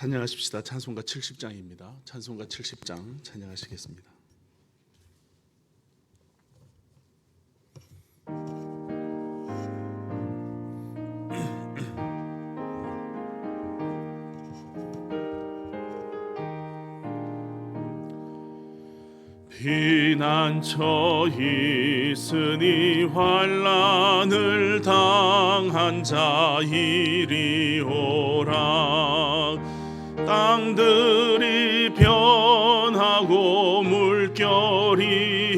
찬양하십시다. 찬송가 70장입니다. 찬송가 70장 찬양하시겠습니다. 피난처 있으니 환난을 당한 자 이리 오라. 땅들이 변하고 물결이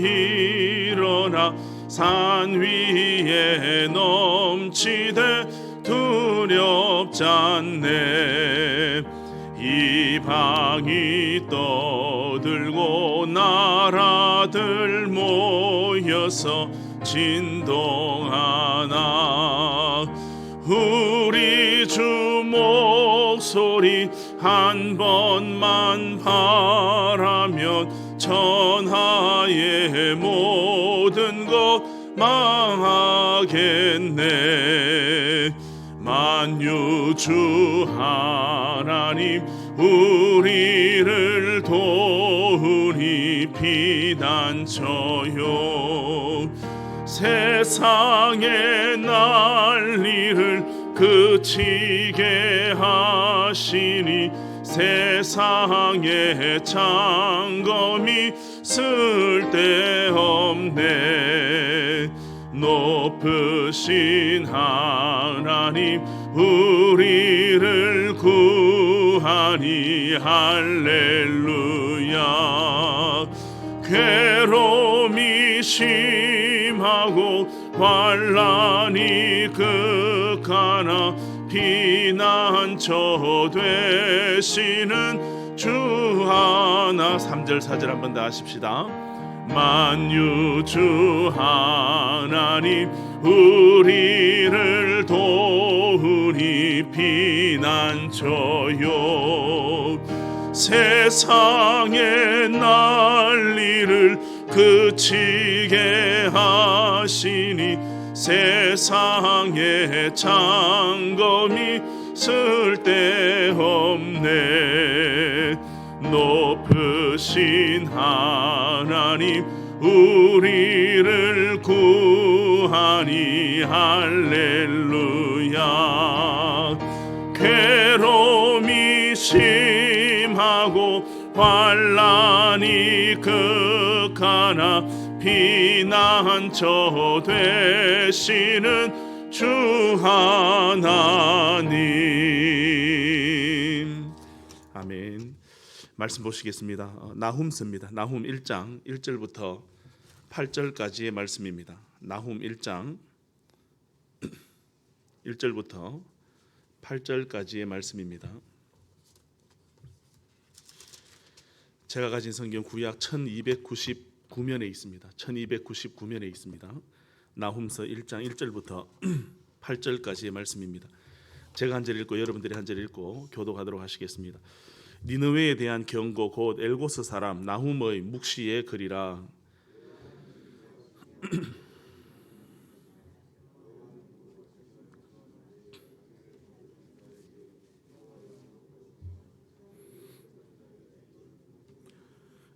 일어나 산 위에 넘치되 두렵지 않네. 이방이 떠들고 나라들 모여서 진동하나. 우리 주 목소리 한 번만 바라면 천하의 모든 것 망하겠네. 만유주 하나님 우리를 도우니 피난처요. 세상의 난리를 그치게 하시니 세상의 창검이 쓸데없네. 높으신 하나님 우리를 구하니 할렐루야. 괴로움이 심하고 환난이 극하나 피난처 되시는 주 하나. 3절 4절 한 번 더 하십시다. 만유주 하나님 우리를 도우니 피난처요. 세상의 난리를 그치게 하시니 세상의 창검이 쓸데없네. 높으신 하나님 우리를 구하니 할렐루야. 괴로움이 심하고 환난이 극하나 피난처 되시는 주 하나님. 아멘. 말씀 보시겠습니다. 나훔서입니다. 나훔 1장 1절부터 8절까지의 말씀입니다. 나훔 1장 1절부터 8절까지의 말씀입니다. 제가 가진 성경 구약 1299면에 있습니다. 1299면에 있습니다. 나훔서 1장 1절부터 8절까지의 말씀입니다. 제가 한 절 읽고 여러분들이 한 절 읽고 교독하도록 하시겠습니다. 니느웨에 대한 경고 곧 엘고스 사람 나훔의 묵시의 글이라.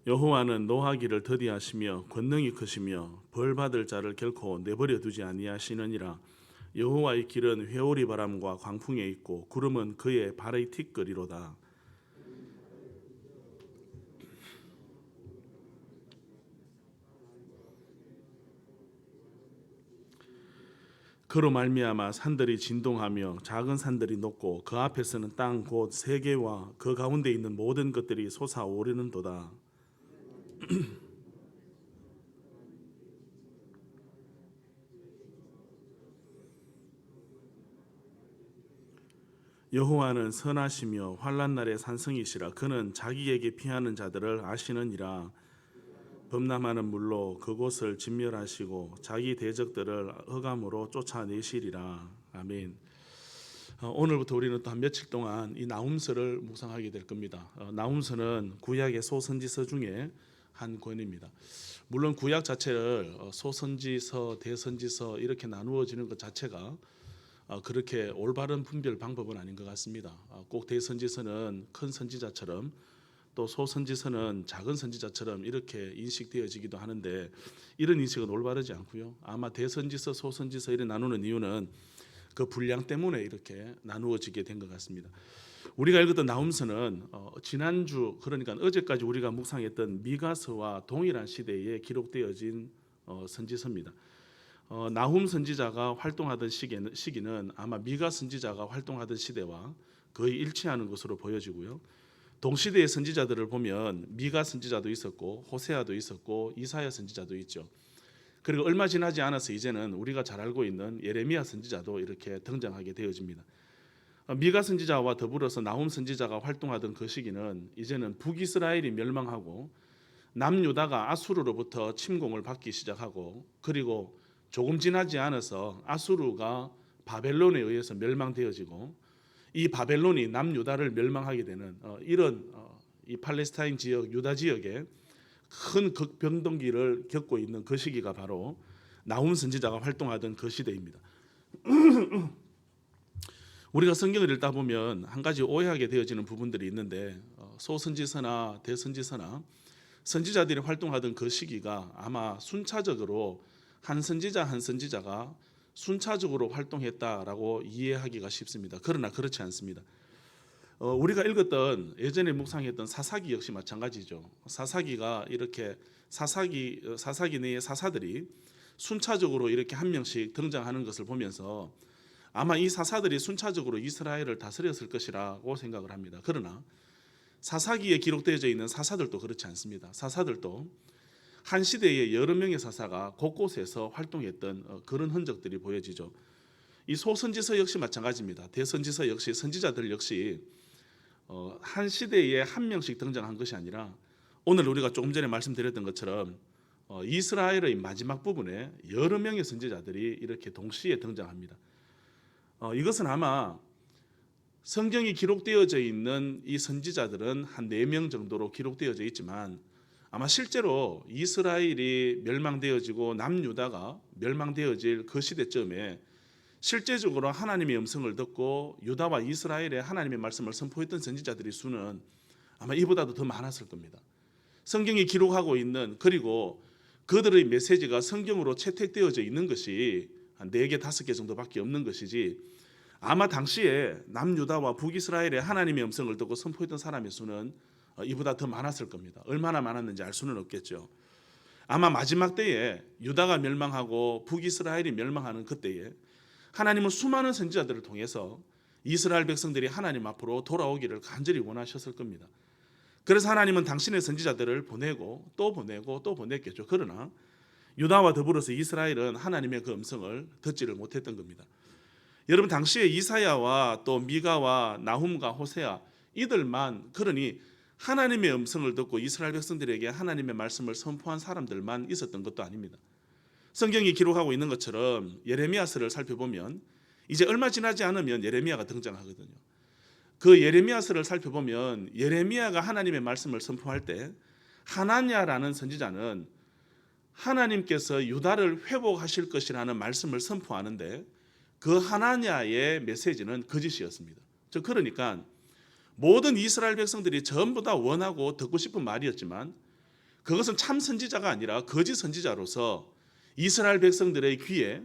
여호와는 노하기를 더디하시며 권능이 크시며 벌받을 자를 결코 내버려 두지 아니하시느니라. 여호와의 길은 회오리 바람과 광풍에 있고 구름은 그의 발의 티끌이로다. 그로 말미암아 산들이 진동하며 작은 산들이 녹고 그 앞에서는 땅 곧 세계와 그 가운데 있는 모든 것들이 솟아오르는도다. 여호와는 선하시며 환난 날의 산성이시라. 그는 자기에게 피하는 자들을 아시느니라. 범람하는 물로 그곳을 진멸하시고 자기 대적들을 흑암으로 쫓아내시리라. 아멘. 오늘부터 우리는 또 한 며칠 동안 이 나훔서를 묵상하게 될 겁니다. 나훔서는 구약의 소선지서 중에 한 권입니다. 물론 구약 자체를 소선지서, 대선지서 이렇게 나누어지는 것 자체가 그렇게 올바른 분별 방법은 아닌 것 같습니다. 꼭 대선지서는 큰 선지자처럼 또 소선지서는 작은 선지자처럼 이렇게 인식되어지기도 하는데 이런 인식은 올바르지 않고요. 아마 대선지서, 소선지서 이렇게 나누는 이유는 그 분량 때문에 이렇게 나누어지게 된 것 같습니다. 우리가 읽었던 나훔서는 지난주 그러니까 어제까지 우리가 묵상했던 미가서와 동일한 시대에 기록되어진 선지서입니다. 나훔 선지자가 활동하던 시기는 아마 미가 선지자가 활동하던 시대와 거의 일치하는 것으로 보여지고요. 동시대의 선지자들을 보면 미가 선지자도 있었고 호세아도 있었고 이사야 선지자도 있죠. 그리고 얼마 지나지 않아서 이제는 우리가 잘 알고 있는 예레미야 선지자도 이렇게 등장하게 되어집니다. 미가 선지자와 더불어서 나훔 선지자가 활동하던 그 시기는 이제는 북이스라엘이 멸망하고 남유다가 아수르로부터 침공을 받기 시작하고 그리고 조금 지나지 않아서 아수르가 바벨론에 의해서 멸망되어지고 이 바벨론이 남유다를 멸망하게 되는 이런 이 팔레스타인 지역 유다 지역에 큰 극변동기를 겪고 있는 그 시기가 바로 나훔 선지자가 활동하던 그 시대입니다. 우리가 성경을 읽다 보면 한 가지 오해하게 되어지는 부분들이 있는데 소선지서나 대선지서나 선지자들이 활동하던 그 시기가 아마 순차적으로 한 선지자 한 선지자가 순차적으로 활동했다라고 이해하기가 쉽습니다. 그러나 그렇지 않습니다. 우리가 읽었던 예전에 묵상했던 사사기 역시 마찬가지죠. 사사기가 이렇게 사사기 내의 사사들이 순차적으로 이렇게 한 명씩 등장하는 것을 보면서 아마 이 사사들이 순차적으로 이스라엘을 다스렸을 것이라고 생각을 합니다. 그러나 사사기에 기록되어져 있는 사사들도 그렇지 않습니다. 사사들도 한 시대에 여러 명의 사사가 곳곳에서 활동했던 그런 흔적들이 보여지죠. 이 소선지서 역시 마찬가지입니다. 대선지서 역시 선지자들 역시 한 시대에 한 명씩 등장한 것이 아니라 오늘 우리가 조금 전에 말씀드렸던 것처럼 이스라엘의 마지막 부분에 여러 명의 선지자들이 이렇게 동시에 등장합니다. 이것은 아마 성경이 기록되어져 있는 이 선지자들은 한 4명 정도로 기록되어져 있지만 아마 실제로 이스라엘이 멸망되어지고 남유다가 멸망되어질 그 시대쯤에 실제적으로 하나님의 음성을 듣고 유다와 이스라엘에 하나님의 말씀을 선포했던 선지자들의 수는 아마 이보다도 더 많았을 겁니다. 성경이 기록하고 있는 그리고 그들의 메시지가 성경으로 채택되어져 있는 것이 한 4개, 5개 정도밖에 없는 것이지 아마 당시에 남유다와 북이스라엘에 하나님의 음성을 듣고 선포했던 사람의 수는 이보다 더 많았을 겁니다. 얼마나 많았는지 알 수는 없겠죠. 아마 마지막 때에 유다가 멸망하고 북이스라엘이 멸망하는 그때에 하나님은 수많은 선지자들을 통해서 이스라엘 백성들이 하나님 앞으로 돌아오기를 간절히 원하셨을 겁니다. 그래서 하나님은 당신의 선지자들을 보내고 또 보내고 또 보냈겠죠. 그러나 유다와 더불어서 이스라엘은 하나님의 그 음성을 듣지를 못했던 겁니다. 여러분 당시에 이사야와 또 미가와 나훔과 호세아 이들만 그러니 하나님의 음성을 듣고 이스라엘 백성들에게 하나님의 말씀을 선포한 사람들만 있었던 것도 아닙니다. 성경이 기록하고 있는 것처럼 예레미야서를 살펴보면 이제 얼마 지나지 않으면 예레미야가 등장하거든요. 그 예레미야서를 살펴보면 예레미야가 하나님의 말씀을 선포할 때 하나냐라는 선지자는 하나님께서 유다를 회복하실 것이라는 말씀을 선포하는데 그 하나냐의 메시지는 거짓이었습니다. 그러니까 모든 이스라엘 백성들이 전부 다 원하고 듣고 싶은 말이었지만 그것은 참 선지자가 아니라 거짓 선지자로서 이스라엘 백성들의 귀에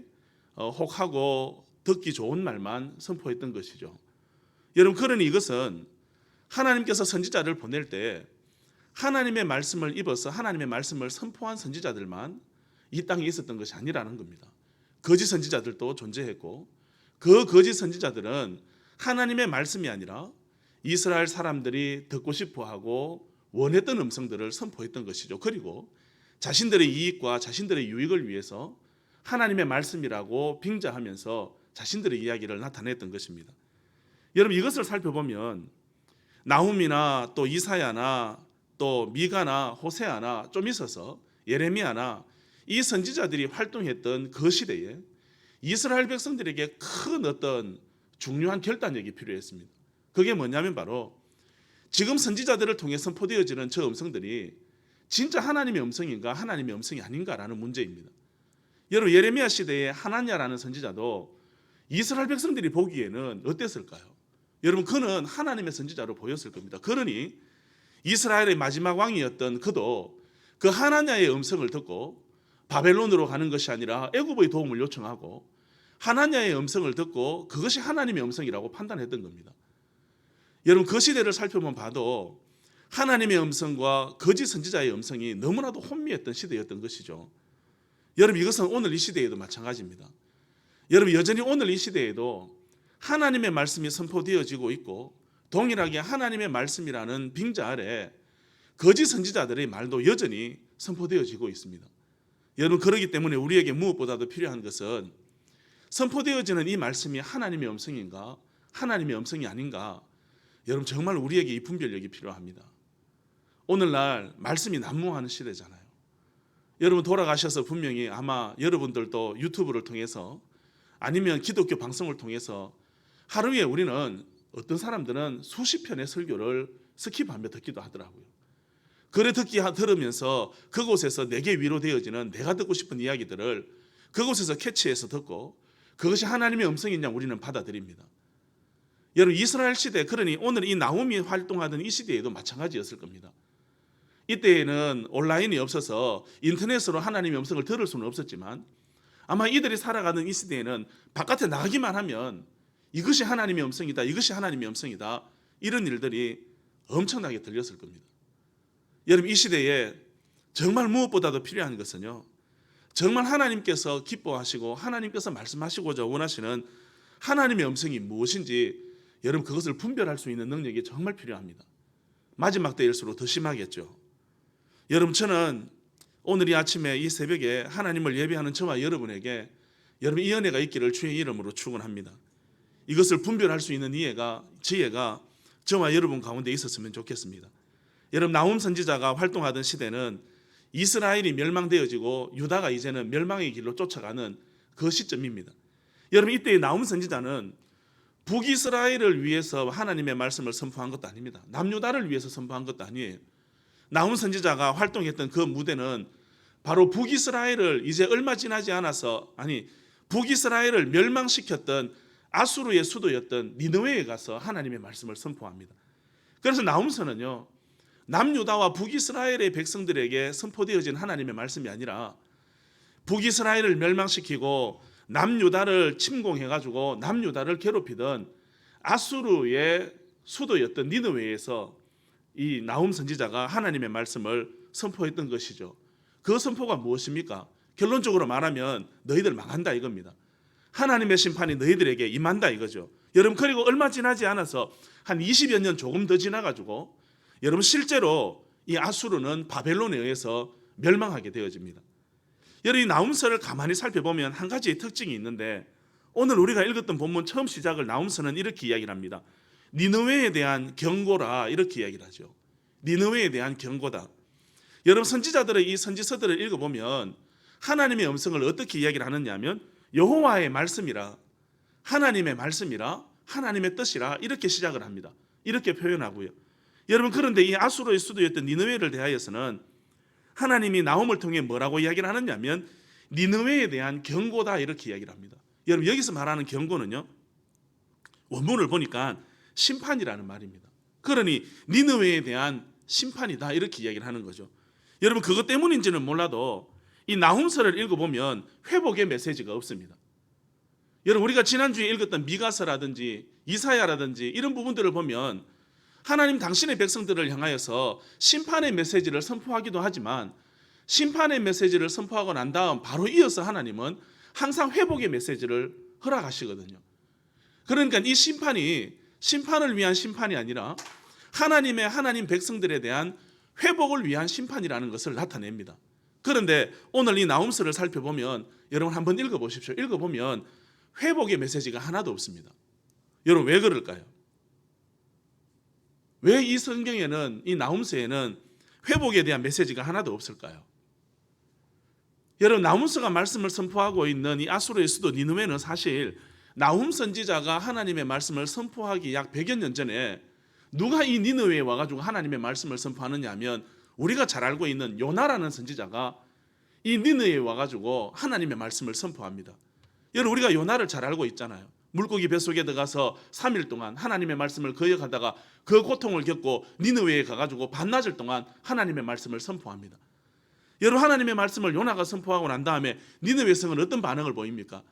혹하고 듣기 좋은 말만 선포했던 것이죠. 여러분 그러니 이것은 하나님께서 선지자를 보낼 때 하나님의 말씀을 입어서 하나님의 말씀을 선포한 선지자들만 이 땅에 있었던 것이 아니라는 겁니다. 거짓 선지자들도 존재했고 그 거짓 선지자들은 하나님의 말씀이 아니라 이스라엘 사람들이 듣고 싶어하고 원했던 음성들을 선포했던 것이죠. 그리고 자신들의 이익과 자신들의 유익을 위해서 하나님의 말씀이라고 빙자하면서 자신들의 이야기를 나타냈던 것입니다. 여러분 이것을 살펴보면 나훔이나 또 이사야나 또 미가나 호세아나 좀 있어서 예레미야나 이 선지자들이 활동했던 그 시대에 이스라엘 백성들에게 큰 어떤 중요한 결단력이 필요했습니다. 그게 뭐냐면 바로 지금 선지자들을 통해 선포되어지는 저 음성들이 진짜 하나님의 음성인가 하나님의 음성이 아닌가라는 문제입니다. 여러분 예레미야 시대에 하나냐라는 선지자도 이스라엘 백성들이 보기에는 어땠을까요? 여러분, 그는 하나님의 선지자로 보였을 겁니다. 그러니 이스라엘의 마지막 왕이었던 그도 그 하나냐의 음성을 듣고 바벨론으로 가는 것이 아니라 애굽의 도움을 요청하고 하나냐의 음성을 듣고 그것이 하나님의 음성이라고 판단했던 겁니다. 여러분, 그 시대를 살펴보면 봐도 하나님의 음성과 거짓 선지자의 음성이 너무나도 혼미했던 시대였던 것이죠. 여러분, 이것은 오늘 이 시대에도 마찬가지입니다. 여러분, 여전히 오늘 이 시대에도 하나님의 말씀이 선포되어지고 있고 동일하게 하나님의 말씀이라는 빙자 아래 거짓 선지자들의 말도 여전히 선포되어지고 있습니다. 여러분, 그렇기 때문에 우리에게 무엇보다도 필요한 것은 선포되어지는 이 말씀이 하나님의 음성인가 하나님의 음성이 아닌가, 여러분 정말 우리에게 이 분별력이 필요합니다. 오늘날 말씀이 난무하는 시대잖아요. 여러분 돌아가셔서 분명히 아마 여러분들도 유튜브를 통해서 아니면 기독교 방송을 통해서 하루에 우리는 어떤 사람들은 수십 편의 설교를 스킵하며 듣기도 하더라고요. 그래 들으면서 그곳에서 내게 위로되어지는 내가 듣고 싶은 이야기들을 그곳에서 캐치해서 듣고 그것이 하나님의 음성이냐 우리는 받아들입니다. 여러분, 이스라엘 시대, 그러니 오늘 이 나홈이 활동하던 이 시대에도 마찬가지였을 겁니다. 이때에는 온라인이 없어서 인터넷으로 하나님의 음성을 들을 수는 없었지만 아마 이들이 살아가는 이 시대에는 바깥에 나가기만 하면 이것이 하나님의 음성이다, 이것이 하나님의 음성이다, 이런 일들이 엄청나게 들렸을 겁니다. 여러분, 이 시대에 정말 무엇보다도 필요한 것은요, 정말 하나님께서 기뻐하시고 하나님께서 말씀하시고자 원하시는 하나님의 음성이 무엇인지 여러분 그것을 분별할 수 있는 능력이 정말 필요합니다. 마지막 때일수록 더 심하겠죠. 여러분, 저는 오늘 이 아침에 이 새벽에 하나님을 예배하는 저와 여러분에게 여러분 이 은혜가 있기를 주의 이름으로 축원합니다. 이것을 분별할 수 있는 지혜가 저와 여러분 가운데 있었으면 좋겠습니다. 여러분, 나홈 선지자가 활동하던 시대는 이스라엘이 멸망되어지고 유다가 이제는 멸망의 길로 쫓아가는 그 시점입니다. 여러분, 이때의 나홈 선지자는 북이스라엘을 위해서 하나님의 말씀을 선포한 것도 아닙니다. 남유다를 위해서 선포한 것도 아니에요. 나홈 선지자가 활동했던 그 무대는 바로 북이스라엘을 이제 얼마 지나지 않아서 북이스라엘을 멸망시켰던 아수르의 수도였던 니느웨에 가서 하나님의 말씀을 선포합니다. 그래서 나홈서는요, 남유다와 북이스라엘의 백성들에게 선포되어진 하나님의 말씀이 아니라 북이스라엘을 멸망시키고 남유다를 침공해가지고 남유다를 괴롭히던 아수르의 수도였던 니느웨에서 이 나홈 선지자가 하나님의 말씀을 선포했던 것이죠. 그 선포가 무엇입니까? 결론적으로 말하면 너희들 망한다 이겁니다. 하나님의 심판이 너희들에게 임한다 이거죠. 여러분, 그리고 얼마 지나지 않아서 한 20여 년 조금 더 지나가지고 여러분 실제로 이 아수르는 바벨론에 의해서 멸망하게 되어집니다. 여러분, 이 나홈서를 가만히 살펴보면 한 가지의 특징이 있는데 오늘 우리가 읽었던 본문 처음 시작을 나홈서는 이렇게 이야기를 합니다. 니느웨에 대한 경고라, 이렇게 이야기를 하죠. 니느웨에 대한 경고다. 여러분, 선지자들의 이 선지서들을 읽어보면 하나님의 음성을 어떻게 이야기를 하느냐 하면 여호와의 말씀이라, 하나님의 말씀이라, 하나님의 뜻이라, 이렇게 시작을 합니다. 이렇게 표현하고요. 여러분, 그런데 이 아수르의 수도였던 니느웨를 대하여서는 하나님이 나홈을 통해 뭐라고 이야기를 하느냐 하면 니느웨에 대한 경고다, 이렇게 이야기를 합니다. 여러분, 여기서 말하는 경고는요, 원문을 보니까 심판이라는 말입니다. 그러니 니느웨에 대한 심판이다, 이렇게 이야기를 하는 거죠. 여러분, 그것 때문인지는 몰라도 이 나홈서를 읽어보면 회복의 메시지가 없습니다. 여러분, 우리가 지난주에 읽었던 미가서라든지 이사야라든지 이런 부분들을 보면 하나님 당신의 백성들을 향하여서 심판의 메시지를 선포하기도 하지만 심판의 메시지를 선포하고 난 다음 바로 이어서 하나님은 항상 회복의 메시지를 허락하시거든요. 그러니까 이 심판을 위한 심판이 아니라 하나님 백성들에 대한 회복을 위한 심판이라는 것을 나타냅니다. 그런데 오늘 이 나홈서를 살펴보면 여러분 한번 읽어보십시오. 읽어보면 회복의 메시지가 하나도 없습니다. 여러분, 왜 그럴까요? 왜 이 성경에는, 이 나홈서에는 회복에 대한 메시지가 하나도 없을까요? 여러분, 나홈서가 말씀을 선포하고 있는 이 아수르의 수도 니느웨는 사실 나홈 선지자가 하나님의 말씀을 선포하기 약 100여 년 전에 누가 이 니느웨에 와가지고 하나님의 말씀을 선포하느냐 하면 우리가 잘 알고 있는 요나라는 선지자가 이 니느웨에 와가지고 하나님의 말씀을 선포합니다. 여러분 우리가 요나를 잘 알고 있잖아요. 물고기 뱃속에 들어가서 3일 동안 하나님의 말씀을 거역하다가 그 고통을 겪고 니느웨에 가가지고 반나절 동안 하나님의 말씀을 선포합니다. 여러분 하나님의 말씀을 요나가 선포하고 난 다음에 니느웨 성은 어떤 반응을 보입니까?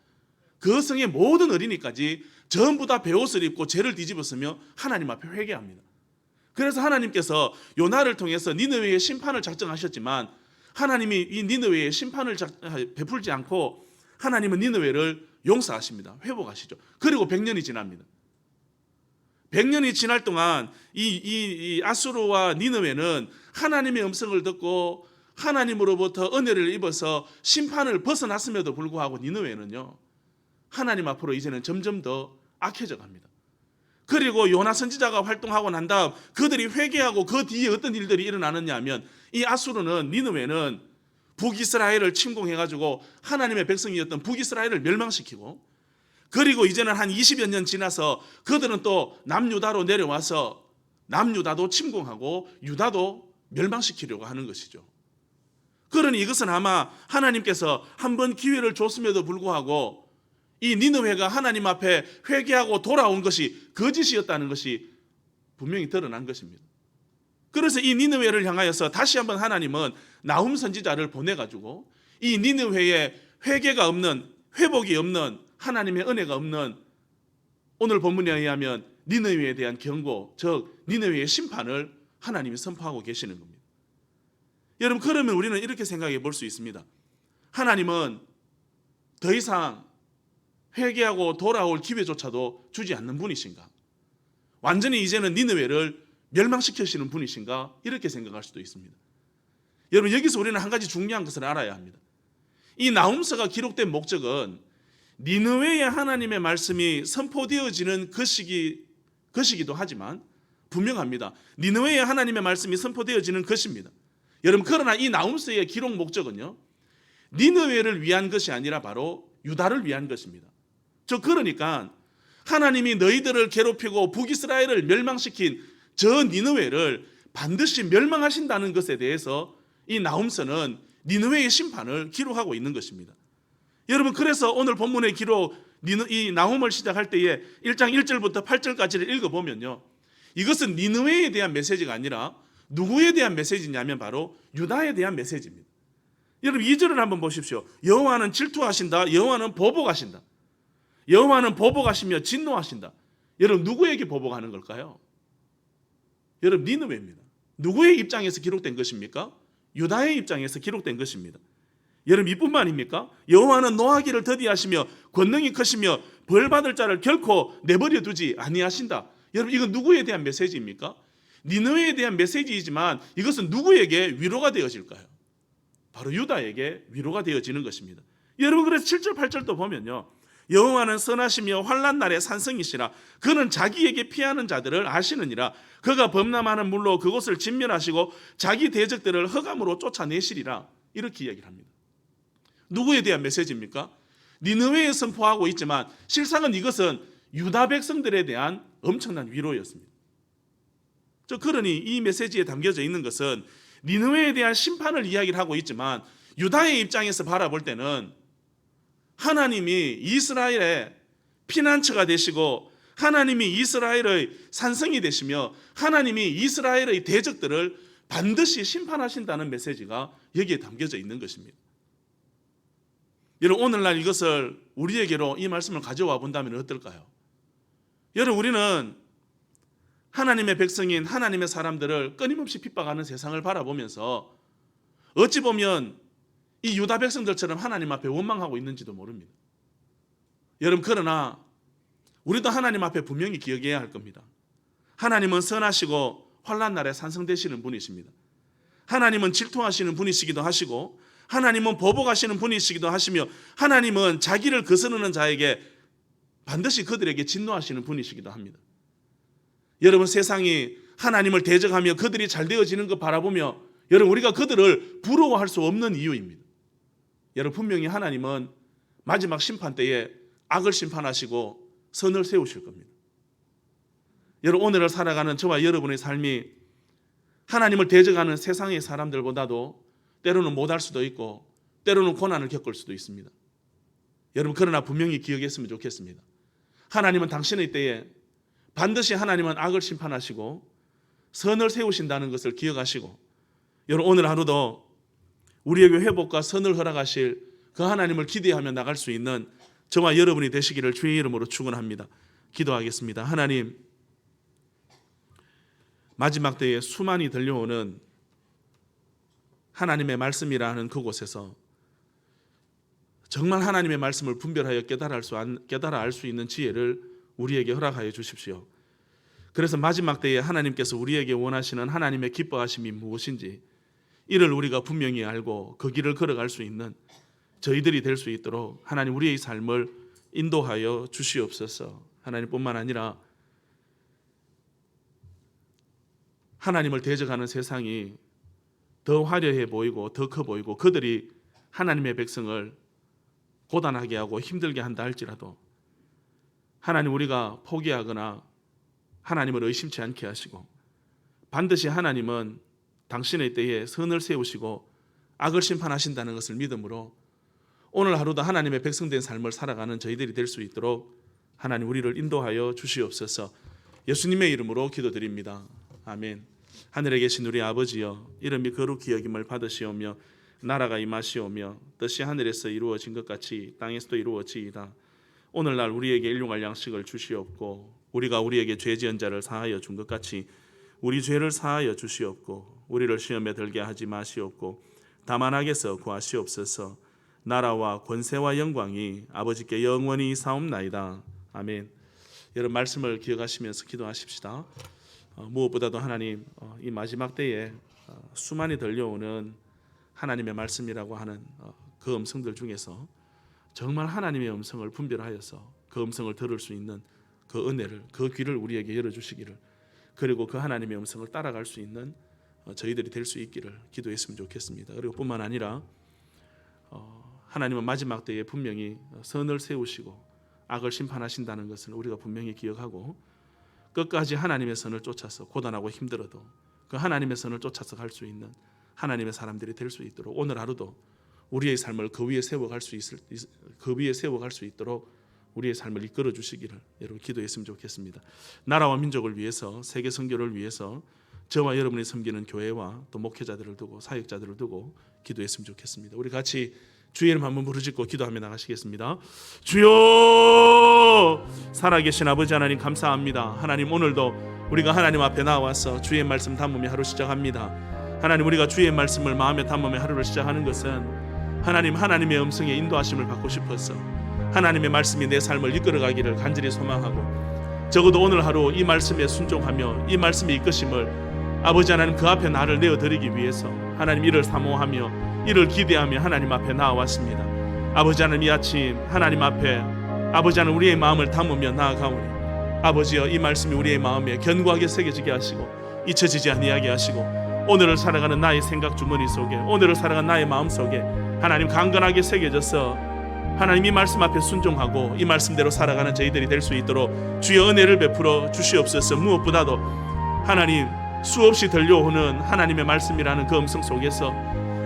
그 성의 모든 어린이까지 전부 다 베옷을 입고 죄를 뒤집었으며 하나님 앞에 회개합니다. 그래서 하나님께서 요나를 통해서 니느웨의 심판을 작정하셨지만 하나님이 이 니느웨의 심판을 베풀지 않고 하나님은 니느웨를 용서하십니다. 회복하시죠. 그리고 100년이 지납니다. 100년이 지날 동안 이 아수르와 니느웨는 하나님의 음성을 듣고 하나님으로부터 은혜를 입어서 심판을 벗어났음에도 불구하고 니느웨는요 하나님 앞으로 이제는 점점 더 악해져 갑니다. 그리고 요나 선지자가 활동하고 난 다음 그들이 회개하고 그 뒤에 어떤 일들이 일어나느냐 하면 이 아수르는 니느웨는 북이스라엘을 침공해가지고 하나님의 백성이었던 북이스라엘을 멸망시키고 그리고 이제는 한 20여 년 지나서 그들은 또 남유다로 내려와서 남유다도 침공하고 유다도 멸망시키려고 하는 것이죠. 그러니 이것은 아마 하나님께서 한 번 기회를 줬음에도 불구하고 이 니느웨가 하나님 앞에 회개하고 돌아온 것이 거짓이었다는 것이 분명히 드러난 것입니다. 그래서 이 니느웨를 향하여서 다시 한번 하나님은 나훔 선지자를 보내가지고 이 니느웨에 회개가 없는, 회복이 없는, 하나님의 은혜가 없는 오늘 본문에 의하면 니느웨에 대한 경고, 즉 니느웨의 심판을 하나님이 선포하고 계시는 겁니다. 여러분 그러면 우리는 이렇게 생각해 볼 수 있습니다. 하나님은 더 이상 회개하고 돌아올 기회조차도 주지 않는 분이신가? 완전히 이제는 니느웨를 멸망시키시는 분이신가? 이렇게 생각할 수도 있습니다. 여러분 여기서 우리는 한 가지 중요한 것을 알아야 합니다. 이 나훔서가 기록된 목적은 니느웨의 하나님의 말씀이 선포되어지는 것이기도 하지만 분명합니다. 니느웨의 하나님의 말씀이 선포되어지는 것입니다. 여러분 그러나 이 나훔서의 기록 목적은요 니느웨를 위한 것이 아니라 바로 유다를 위한 것입니다. 그러니까 하나님이 너희들을 괴롭히고 북이스라엘을 멸망시킨 저 니느웨를 반드시 멸망하신다는 것에 대해서 이 나훔서는 니느웨의 심판을 기록하고 있는 것입니다. 여러분 그래서 오늘 본문의 기록 이 나훔을 시작할 때에 1장 1절부터 8절까지를 읽어보면요 이것은 니느웨에 대한 메시지가 아니라 누구에 대한 메시지냐면 바로 유다에 대한 메시지입니다. 여러분 2절을 한번 보십시오. 여호와는 질투하신다. 여호와는 보복하신다. 여호와는 보복하시며 진노하신다. 여러분 누구에게 보복하는 걸까요? 여러분 니느웨입니다. 누구의 입장에서 기록된 것입니까? 유다의 입장에서 기록된 것입니다. 여러분 이뿐만입니까? 여호와는 노하기를 더디하시며 권능이 크시며 벌받을 자를 결코 내버려 두지 아니하신다. 여러분 이건 누구에 대한 메시지입니까? 니느웨에 대한 메시지이지만 이것은 누구에게 위로가 되어질까요? 바로 유다에게 위로가 되어지는 것입니다. 여러분 그래서 7절 8절도 보면요 여호와는 선하시며 환난 날에 산성이시라. 그는 자기에게 피하는 자들을 아시느니라. 그가 범람하는 물로 그곳을 진멸하시고 자기 대적들을 흑암으로 쫓아내시리라. 이렇게 이야기를 합니다. 누구에 대한 메시지입니까? 니느웨에 선포하고 있지만 실상은 이것은 유다 백성들에 대한 엄청난 위로였습니다. 그러니 이 메시지에 담겨져 있는 것은 니느웨에 대한 심판을 이야기를 하고 있지만 유다의 입장에서 바라볼 때는 하나님이 이스라엘의 피난처가 되시고 하나님이 이스라엘의 산성이 되시며 하나님이 이스라엘의 대적들을 반드시 심판하신다는 메시지가 여기에 담겨져 있는 것입니다. 여러분 오늘날 이것을 우리에게로 이 말씀을 가져와 본다면 어떨까요? 여러분 우리는 하나님의 백성인 하나님의 사람들을 끊임없이 핍박하는 세상을 바라보면서 어찌 보면 이 유다 백성들처럼 하나님 앞에 원망하고 있는지도 모릅니다. 여러분 그러나 우리도 하나님 앞에 분명히 기억해야 할 겁니다. 하나님은 선하시고 환난 날에 산성되시는 분이십니다. 하나님은 질투하시는 분이시기도 하시고 하나님은 보복하시는 분이시기도 하시며 하나님은 자기를 거스르는 자에게 반드시 그들에게 진노하시는 분이시기도 합니다. 여러분 세상이 하나님을 대적하며 그들이 잘 되어지는 것 바라보며 여러분 우리가 그들을 부러워할 수 없는 이유입니다. 여러분 분명히 하나님은 마지막 심판 때에 악을 심판하시고 선을 세우실 겁니다. 여러분 오늘을 살아가는 저와 여러분의 삶이 하나님을 대적하는 세상의 사람들보다도 때로는 못할 수도 있고 때로는 고난을 겪을 수도 있습니다. 여러분 그러나 분명히 기억했으면 좋겠습니다. 하나님은 당신의 때에 반드시 하나님은 악을 심판하시고 선을 세우신다는 것을 기억하시고, 여러분 오늘 하루도 우리에게 회복과 선을 허락하실 그 하나님을 기대하며 나갈 수 있는 저와 여러분이 되시기를 주의 이름으로 축원합니다. 기도하겠습니다. 하나님, 마지막 때에 수많이 들려오는 하나님의 말씀이라는 그곳에서 정말 하나님의 말씀을 분별하여 깨달아 알 수 있는 지혜를 우리에게 허락하여 주십시오. 그래서 마지막 때에 하나님께서 우리에게 원하시는 하나님의 기뻐하심이 무엇인지 이를 우리가 분명히 알고 그 길을 걸어갈 수 있는 저희들이 될 수 있도록 하나님 우리의 삶을 인도하여 주시옵소서. 하나님뿐만 아니라 하나님을 대적하는 세상이 더 화려해 보이고 더 커 보이고 그들이 하나님의 백성을 고단하게 하고 힘들게 한다 할지라도 하나님 우리가 포기하거나 하나님을 의심치 않게 하시고 반드시 하나님은 당신의 때에 선을 세우시고 악을 심판하신다는 것을 믿음으로 오늘 하루도 하나님의 백성된 삶을 살아가는 저희들이 될 수 있도록 하나님 우리를 인도하여 주시옵소서. 예수님의 이름으로 기도드립니다. 아멘. 하늘에 계신 우리 아버지여, 이름이 거룩히 여김을 받으시오며 나라가 임하시오며 뜻이 하늘에서 이루어진 것 같이 땅에서도 이루어지이다. 오늘날 우리에게 일용할 양식을 주시옵고 우리가 우리에게 죄 지은 자를 사하여 준 것 같이 우리 죄를 사하여 주시옵고 우리를 시험에 들게 하지 마시옵고 다만 악에서 구하시옵소서. 나라와 권세와 영광이 아버지께 영원히 사옵나이다. 아멘. 여러분 말씀을 기억하시면서 기도하십시다. 무엇보다도 하나님 이 마지막 때에 수많이 들려오는 하나님의 말씀이라고 하는 그 음성들 중에서 정말 하나님의 음성을 분별하여서 그 음성을 들을 수 있는 그 은혜를, 그 귀를 우리에게 열어주시기를, 그리고 그 하나님의 음성을 따라갈 수 있는 저희들이 될 수 있기를 기도했으면 좋겠습니다. 그리고 뿐만 아니라 하나님은 마지막 때에 분명히 선을 세우시고 악을 심판하신다는 것을 우리가 분명히 기억하고 끝까지 하나님의 선을 쫓아서 고단하고 힘들어도 그 하나님의 선을 쫓아서 갈 수 있는 하나님의 사람들이 될 수 있도록 오늘 하루도 우리의 삶을 그 위에 세워갈 수 있도록 우리의 삶을 이끌어 주시기를 여러분 기도했으면 좋겠습니다. 나라와 민족을 위해서, 세계 선교를 위해서 저와 여러분이 섬기는 교회와 또 목회자들을 두고 사역자들을 두고 기도했으면 좋겠습니다. 우리 같이 주의 이름 한번 부르짖고 기도하며 나가시겠습니다. 주여, 살아계신 아버지 하나님 감사합니다. 하나님 오늘도 우리가 하나님 앞에 나와서 주의 말씀 담으며 하루 시작합니다. 하나님 우리가 주의 말씀을 마음에 담으며 하루를 시작하는 것은 하나님의 음성에 인도하심을 받고 싶어서 하나님의 말씀이 내 삶을 이끌어가기를 간절히 소망하고 적어도 오늘 하루 이 말씀에 순종하며 이 말씀의 이끄심을 아버지 하나님 그 앞에 나를 내어드리기 위해서 하나님 이를 사모하며 이를 기대하며 하나님 앞에 나아왔습니다. 아버지 하나님 이 아침 하나님 앞에 아버지 하나님 우리의 마음을 담으며 나아가오니 아버지여 이 말씀이 우리의 마음에 견고하게 새겨지게 하시고 잊혀지지 아니하게 하시고 오늘을 살아가는 나의 생각 주머니 속에 오늘을 살아가는 나의 마음 속에 하나님 강건하게 새겨져서 하나님 이 말씀 앞에 순종하고 이 말씀대로 살아가는 저희들이 될 수 있도록 주의 은혜를 베풀어 주시옵소서. 무엇보다도 하나님 수없이 들려오는 하나님의 말씀이라는 그 음성 속에서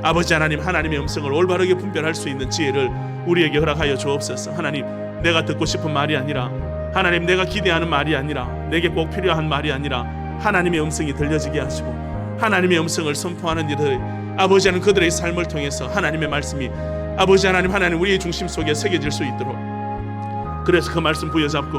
아버지 하나님 하나님의 음성을 올바르게 분별할 수 있는 지혜를 우리에게 허락하여 주옵소서. 하나님 내가 듣고 싶은 말이 아니라 하나님 내가 기대하는 말이 아니라 내게 꼭 필요한 말이 아니라 하나님의 음성이 들려지게 하시고 하나님의 음성을 선포하는 일을 아버지 하나님 그들의 삶을 통해서 하나님의 말씀이 아버지 하나님 우리의 중심 속에 새겨질 수 있도록 그래서 그 말씀 부여잡고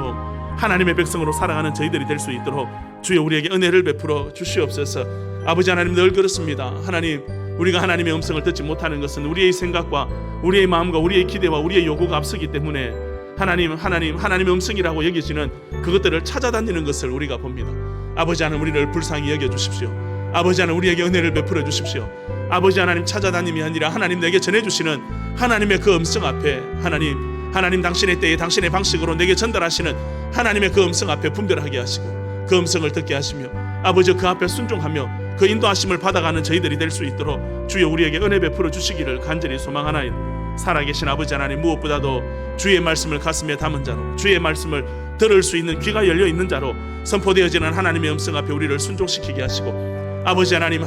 하나님의 백성으로 살아가는 저희들이 될 수 있도록 주여 우리에게 은혜를 베풀어 주시옵소서. 아버지 하나님 늘 그렇습니다. 하나님 우리가 하나님의 음성을 듣지 못하는 것은 우리의 생각과 우리의 마음과 우리의 기대와 우리의 요구가 앞서기 때문에 하나님의 음성이라고 여기시는 그것들을 찾아다니는 것을 우리가 봅니다. 아버지 하나님 우리를 불쌍히 여겨주십시오. 아버지 하나님 우리에게 은혜를 베풀어 주십시오. 아버지 하나님 찾아다님이 아니라 하나님 내게 전해주시는 하나님의 그 음성 앞에 하나님 당신의 때에 당신의 방식으로 내게 전달하시는 하나님의 그 음성 앞에 분별하게 하시고 그 음성을 듣게 하시며 아버지 그 앞에 순종하며 그 인도하심을 받아가는 저희들이 될 수 있도록 주여 우리에게 은혜 베풀어 주시기를 간절히 소망하나이다. 살아계신 아버지 하나님 무엇보다도 주의 말씀을 가슴에 담은 자로 주의 말씀을 들을 수 있는 귀가 열려 있는 자로 선포되어지는 하나님의 음성 앞에 우리를 순종시키게 하시고 아버지 하나님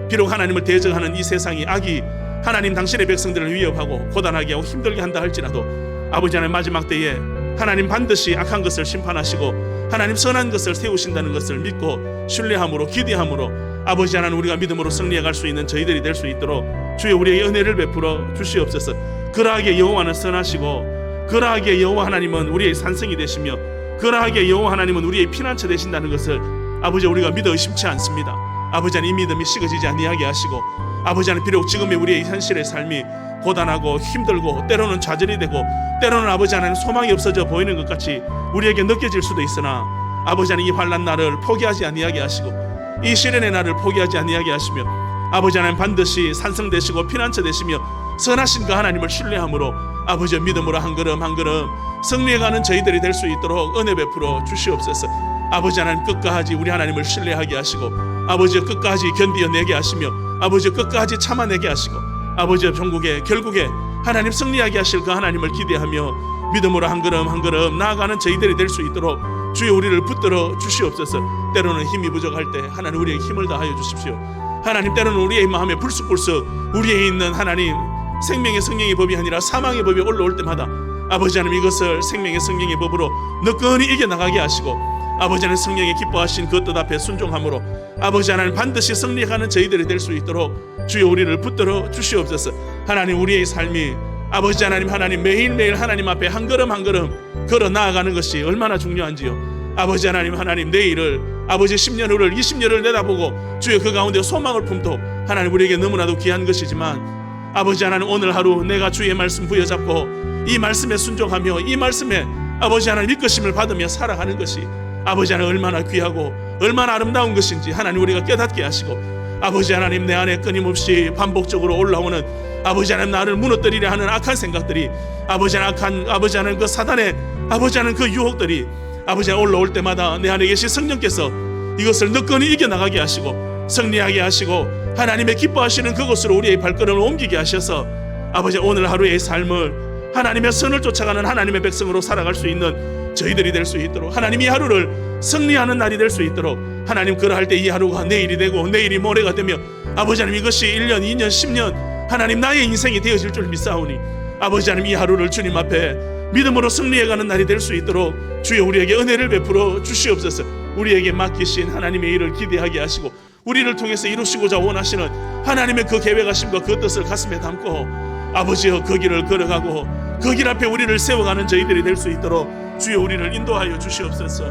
비록 하나님을 대적하는 이 세상이 악이 하나님 당신의 백성들을 위협하고 고단하게 하고 힘들게 한다 할지라도 아버지 하나님 마지막 때에 하나님 반드시 악한 것을 심판하시고 하나님 선한 것을 세우신다는 것을 믿고 신뢰함으로 기대함으로 아버지 하나님 우리가 믿음으로 승리해 갈 수 있는 저희들이 될 수 있도록 주여 우리의 은혜를 베풀어 주시옵소서. 그러하기에 여호와는 선하시고 그러하기에 여호와 하나님은 우리의 산성이 되시며 그러하기에 여호와 하나님은 우리의 피난처 되신다는 것을 아버지 우리가 믿어 의심치 않습니다. 아버지 하나님 이 믿음이 식어지지 아니하게 하시고 아버지 하나님 비록 지금의 우리의 현실의 삶이 고단하고 힘들고 때로는 좌절이 되고 때로는 아버지 하나님 소망이 없어져 보이는 것 같이 우리에게 느껴질 수도 있으나 아버지 하나님 이 환난 날을 포기하지 아니하게 하시고 이 시련의 날을 포기하지 아니하게 하시며 아버지 하나님 반드시 산성 되시고 피난처 되시며 선하신 그 하나님을 신뢰함으로 아버지의 믿음으로 한 걸음 한 걸음 승리해가는 저희들이 될 수 있도록 은혜 베풀어 주시옵소서. 아버지 하나님 끝까지 우리 하나님을 신뢰하게 하시고 아버지 끝까지 견디어내게 하시며 아버지 끝까지 참아내게 하시고 아버지의 종국에 결국에 하나님 승리하게 하실 그 하나님을 기대하며 믿음으로 한 걸음 한 걸음 나아가는 저희들이 될 수 있도록 주여 우리를 붙들어 주시옵소서. 때로는 힘이 부족할 때 하나님 우리에게 힘을 다하여 주십시오. 하나님 때로는 우리의 마음에 불쑥불쑥 우리에 있는 하나님 생명의 성령의 법이 아니라 사망의 법이 올라올 때마다 아버지 하나님 이것을 생명의 성령의 법으로 너끈히 이겨나가게 하시고 아버지 하나님 성령의 기뻐하신 그 뜻 앞에 순종함으로 아버지 하나님 반드시 승리하는 저희들이 될 수 있도록 주여 우리를 붙들어 주시옵소서. 하나님 우리의 삶이 아버지 하나님 매일매일 하나님 앞에 한 걸음 한 걸음 걸어 나아가는 것이 얼마나 중요한지요. 아버지 하나님 내일을 아버지 10년 후를 20년을 내다보고 주여 그 가운데 소망을 품도 하나님 우리에게 너무나도 귀한 것이지만 아버지 하나님 오늘 하루 내가 주의 말씀 부여잡고 이 말씀에 순종하며 이 말씀에 아버지 하나님 이끄심을 받으며 살아가는 것이 아버지 하나님 얼마나 귀하고 얼마나 아름다운 것인지 하나님 우리가 깨닫게 하시고 아버지 하나님 내 안에 끊임없이 반복적으로 올라오는 아버지 하나님 나를 무너뜨리려 하는 악한 생각들이 아버지 하나님 그 사단의 아버지 하나님 그 유혹들이 아버지 하나님 올라올 때마다 내 안에 계신 성령께서 이것을 너끈히 이겨나가게 하시고 승리하게 하시고 하나님의 기뻐하시는 그곳으로 우리의 발걸음을 옮기게 하셔서 아버지 오늘 하루의 삶을 하나님의 선을 쫓아가는 하나님의 백성으로 살아갈 수 있는 저희들이 될 수 있도록 하나님 이 하루를 승리하는 날이 될 수 있도록 하나님 그러할 때 이 하루가 내일이 되고 내일이 모레가 되며 아버지 하나님 이것이 1년 2년 10년 하나님 나의 인생이 되어질 줄 믿사오니 아버지 하나님 이 하루를 주님 앞에 믿음으로 승리해가는 날이 될 수 있도록 주여 우리에게 은혜를 베풀어 주시옵소서. 우리에게 맡기신 하나님의 일을 기대하게 하시고 우리를 통해서 이루시고자 원하시는 하나님의 그 계획하심과 그 뜻을 가슴에 담고 아버지여 그 길을 걸어가고 그 길 앞에 우리를 세워가는 저희들이 될 수 있도록 주여 우리를 인도하여 주시옵소서.